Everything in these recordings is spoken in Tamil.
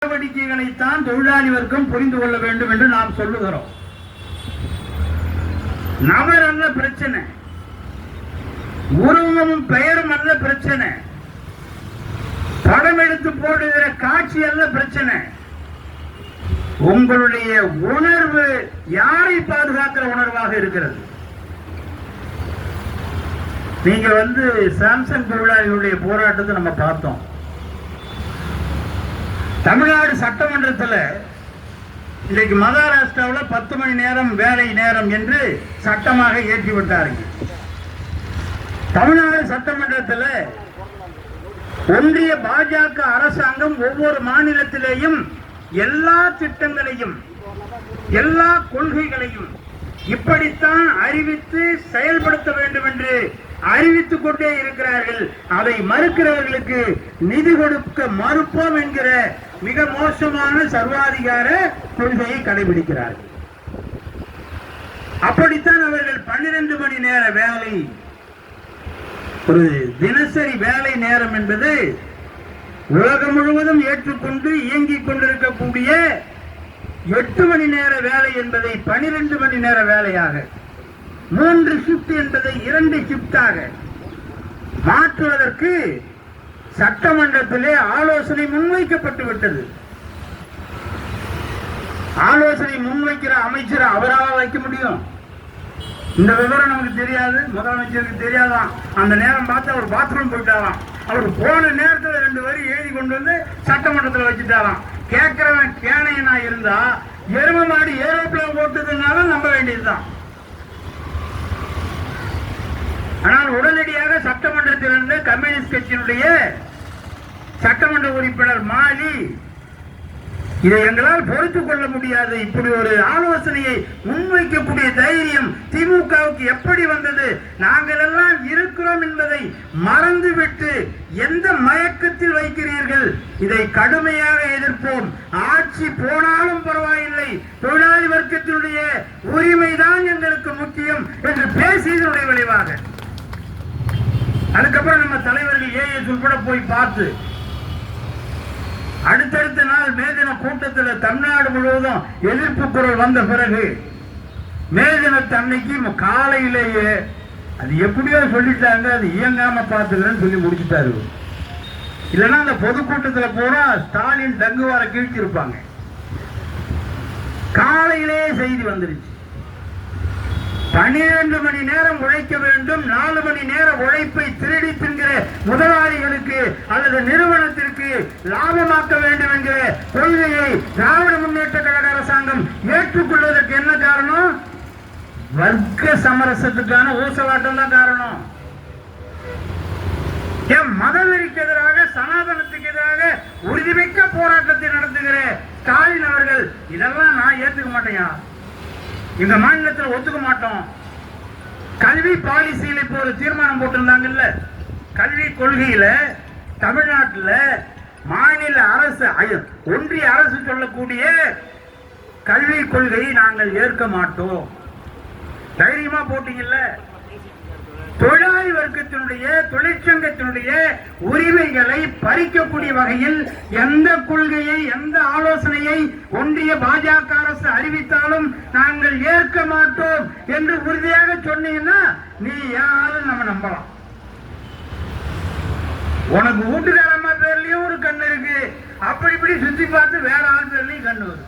நடவடிக்கைகளைத்தான் தொழிலாளி வர்க்கம் புரிந்து கொள்ள வேண்டும் என்று நாம் சொல்லுகிறோம். நபர் அல்ல பிரச்சனை, உருவமும் பெயரும் அல்ல பிரச்சனை, படம் எடுத்து போடுகிற காட்சி அல்ல பிரச்சனை. உங்களுடைய உணர்வு யாரை பாதுகாக்கிற உணர்வாக இருக்கிறது. நீங்க சாம்சங் தொழிலாளிகளுடைய போராட்டத்தை நம்ம பார்த்தோம். தமிழ்நாடு சட்டமன்றத்தில் இன்றைக்கு மகாராஷ்டிராவில் 10 மணி நேரம் வேலை நேரம் என்று சட்டமாக ஏற்றிவிட்டார்கள். தமிழ்நாடு சட்டமன்றத்தில் ஒன்றிய பாஜக அரசாங்கம் ஒவ்வொரு மாநிலத்திலேயும் எல்லா திட்டங்களையும் எல்லா கொள்கைகளையும் இப்படித்தான் அறிவித்து செயல்படுத்த வேண்டும் என்று அறிவித்துக் கொண்டே இருக்கிறார்கள். அதை மறுக்கிறவர்களுக்கு நிதி கொடுக்க மறுப்போம் என்கிற மிக மோசமான சர்வாதிகார கொள்கையை கடைபிடிக்கிறார்கள். அப்படித்தான் அவர்கள் 12 மணி நேர வேலை, ஒரு தினசரி வேலை நேரம் என்பது உலகம் முழுவதும் ஏற்றுக்கொண்டு இயங்கிக் கொண்டிருக்கக்கூடிய 8 மணி நேர வேலை என்பதை 12 மணி நேர வேலையாக, 3 ஷிப்ட் என்பதை 2 ஷிப்டாக மாற்றுவதற்கு சட்டமன்றத்திலே ஆலோசனை முன்வைக்கப்பட்டு விட்டது. ஆலோசனை முன்வைக்கிற அமைச்சர் அவராக வைக்க முடியும்? இந்த விவரம் நமக்கு தெரியாது, முதலமைச்சருக்கு தெரியாதான். அந்த நேரம் பார்த்து அவர் பாத்ரூம் போயிட்டாராம். அவர் போன நேரத்தில் 2 வரி எழுதி கொண்டு வந்து சட்டமன்றத்தில் வச்சுட்டாராம். கேட்கிறவன் கேனையனா இருந்தா எரும மாடி ஏரோப்ளேன் போட்டதுனால நம்ப வேண்டியதுதான். ஆனால் உடனடியாக சட்டமன்றத்தில் இருந்த கம்யூனிஸ்ட் கட்சியினுடைய சட்டமன்ற உறுப்பினர் மாலி, இதை எங்களால் பொறுத்துக் கொள்ள முடியாது, இப்படி ஒரு ஆலோசனையை முன்வைக்கக்கூடிய தைரியம் திமுகவுக்கு எப்படி வந்தது? நாங்கள் எல்லாம் இருக்கிறோம் என்பதை மறந்துவிட்டு எந்த மயக்கத்தில் வைக்கிறீர்கள்? இதை கடுமையாக எதிர்ப்போம். ஆட்சி போனாலும் பரவாயில்லை, தொழிலாளி வர்க்கத்தினுடைய உரிமைதான் எங்களுக்கு முக்கியம் என்று பேசியதனுடைய விளைவாக அதுக்கப்புறம் நம்ம தலைவர்கள் ஏஎஸ் உட்பட போய் பார்த்து அடுத்தடுத்த நாள் மே தின கூட்டத்தில் தமிழ்நாடு முழுவதும் எதிர்ப்பு குரல் வந்த பிறகு மே தினத்து அன்னைக்கு காலையிலேயே அது எப்படியோ சொல்லிட்டாங்க, அது இயங்காம பார்த்துக்கிறேன்னு சொல்லி முடிச்சுட்டாரு. இல்லைன்னா அந்த பொதுக்கூட்டத்தில் பூரா ஸ்டாலின் தங்குவார கீழ்த்திருப்பாங்க. காலையிலேயே செய்தி வந்துருச்சு. 12 மணி நேரம் உழைக்க வேண்டும், 4 மணி நேர உழைப்பை திருடி தின்கிற முதலாளிகளுக்கு அல்லது நிறுவனத்திற்கு லாபமாக்க வேண்டும் என்கிற கொள்கையை திராவிட முன்னேற்ற கழக அரசாங்கம் ஏற்றுக்கொள்வதற்கு என்ன காரணம்? வர்க்க சமரசத்துக்கான ஊசலாட்டம் தான் காரணம். மதவெறிக்கு எதிராக, சனாதனத்துக்கு எதிராக உறுதிமிக்க போராட்டத்தை நடத்துகிற ஸ்டாலின் அவர்கள் இதெல்லாம் நான் ஏற்றுக்க மாட்டேயா, இந்த மாநிலத்தில் ஒத்துக்க மாட்டோம். கல்வி பாலிசியில் இப்போ ஒரு தீர்மானம் போட்டிருந்தாங்கல்ல, கல்வி கொள்கையில தமிழ்நாட்டில் மாநில அரசு, ஒன்றிய அரசு சொல்லக்கூடிய கல்வி கொள்கையை நாங்கள் ஏற்க மாட்டோம். தைரியமா போட்டீங்கல்ல. தொழிலாளி வர்க்கத்தினுடைய, தொழிற்சங்கத்தினுடைய உரிமைகளை பறிக்கக்கூடிய வகையில் எந்த கொள்கையை, எந்த ஆலோசனையை ஒன்றிய பாஜக அரசு அறிவித்தாலும் நாங்கள் ஏற்க மாட்டோம் என்று உறுதியாக சொன்னீங்கன்னா நீ யாரும் நம்ம நம்பலாம். உனக்கு வீட்டுக்காரம்மா பேர்லயும் ஒரு கண்ணு இருக்கு, அப்படி இப்படி சுத்தி பார்த்து வேற ஆள் பேர்லயும் கண்ணு வருது.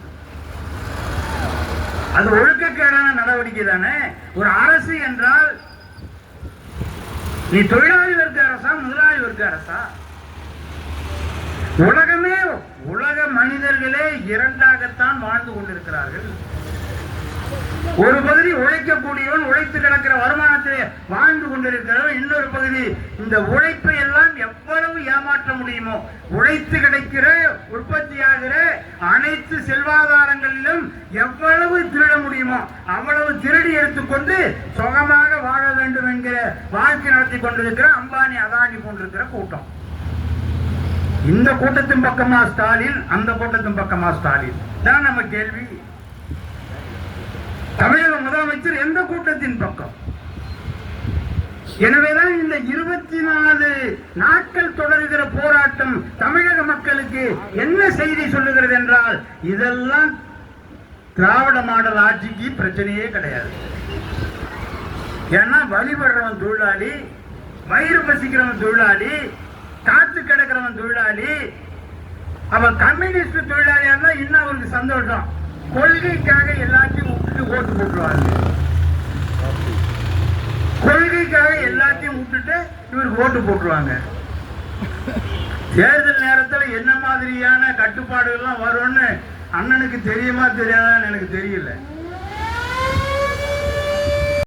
அது ஒழுக்கக்கேடான நடவடிக்கை தானே. ஒரு அரசு என்றால் நீ தொழிலாளி வர்க்க அரசா, முதலாளி வர்க்க அரசா? உலகமே, உலக மனிதர்களே 2ஆகத்தான் வாழ்ந்து கொண்டிருக்கிறார்கள். ஒரு பகுதி உழைக்கக்கூடியவன், உழைத்து கிடக்கிற வருமானத்தை வாழ்ந்து கொண்டிருக்கிறவன். இன்னொரு பகுதி இந்த உழைப்பை எல்லாம் எவ்வளவு ஏமாற்ற முடியுமோ, உழைத்து கிடைக்கிற உற்பத்தியாகிற அனைத்து செல்வாதாரங்களிலும் எவ்வளவு திருட முடியுமோ அவ்வளவு திருடி எடுத்துக்கொண்டு சுகமாக வாழ வேண்டும் என்கிற வாழ்க்கை நடத்தி கொண்டிருக்கிற அம்பானி, அதானி போன்றிருக்கிற கூட்டம். இந்த கூட்டத்தின் பக்கமா ஸ்டாலின், அந்த கூட்டத்தின் பக்கமா ஸ்டாலின் தான் நம்ம கேள்வி. தமிழக முதலமைச்சர் எந்த கூட்டத்தின் பக்கம்? எனவேதான் இந்த 24 நாட்கள் தொடர்கிற போராட்டம் தமிழக மக்களுக்கு என்ன செய்தி சொல்லுகிறது என்றால், இதெல்லாம் திராவிட மாடல் ஆட்சிக்கு பிரச்சனையே கிடையாது. ஏன்னா வழிபடுறவன் தொழிலாளி, வயிறு பசிக்கிறவன் தொழிலாளி, காத்து கிடக்கிறவன் தொழிலாளி, அவன் கம்யூனிஸ்ட் தொழிலாளியா இருந்தா இன்னும் அவருக்கு சந்தோஷம். கொள்கைக்காக எல்லாத்தையும் விட்டுட்டு ஓட்டு போட்டுருவாங்க. கொள்கைக்காக எல்லாத்தையும் விட்டுட்டு இவருக்கு ஓட்டு போட்டுருவாங்க. தேர்தல் நேரத்தில் என்ன மாதிரியான கட்டுப்பாடுகள்லாம் வரும்னு அண்ணனுக்கு தெரியுமா தெரியாதான்னு எனக்கு தெரியல.